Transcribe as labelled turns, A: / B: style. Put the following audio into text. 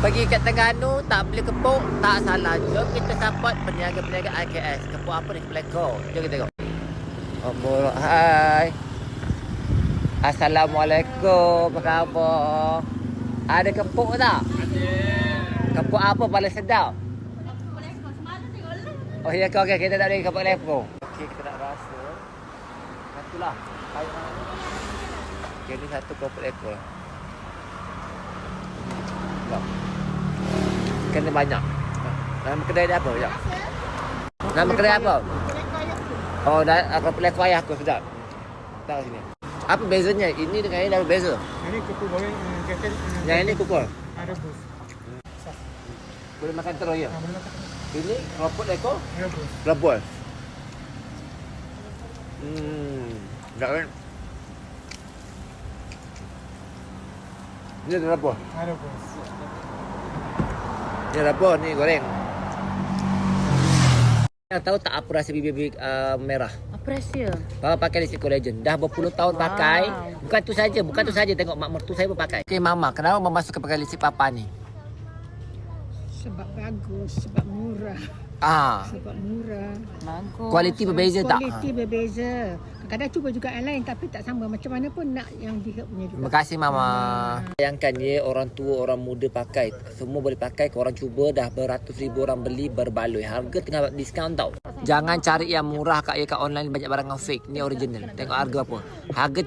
A: Pergi kat Terengganu, tak beli kepuk, tak salah. Jom kita support peniaga-peniaga IKS. Kepuk apa ni? Peleko. Jom kita tengok. Oh, hai. Assalamualaikum. Apa khabar? Ada kepuk tak?
B: Ada.
A: Kepuk apa paling sedap? Oh ya, okey. Kita tak boleh kepuk lepo. Okey, kita nak rasa. Satulah. Okey, ni satu kepuk lepo. Tak. Kena banyak. Nama kedai dia apa? Sekejap. Nama kedai apa? Oh, aku pelek ayah aku sedap. Tahu sini. Apa bezanya? Ini dengan ini apa beza?
B: Ini kuku goreng kekil.
A: Yang ini kukur.
B: Rebus.
A: Boleh makan terus ya?
B: Boleh makan.
A: Ini keropok leko
B: Rebus.
A: rebus. Tak kan? Ini rebus.
B: Rebus.
A: Ini rebus ni goreng. Yang tahu tak apa rasa bibir merah?
C: Apa rahsia?
A: Bapa pakai lipstick collagen. Dah berpuluh tahun pakai. Bukan tu saja, tengok mak mertua saya pun pakai. Okey mama, kenapa mama suka pakai lipstick papa ni?
D: Sebab bagus, sebab murah.
A: Bagus. Kualiti berbeza tak?
D: Kualiti berbeza. Kadang-kadang cuba juga yang lain tapi tak sama. Macam mana pun nak yang dia punya juga.
A: Terima kasih mama. Bayangkan ya, orang tua, orang muda pakai. Semua boleh pakai. Korang cuba dah beratus ribu orang beli berbaloi. Harga tengah diskaun tau. Jangan cari yang murah kat online banyak barang yang fake. Ni original. Tengok harga apa. Harga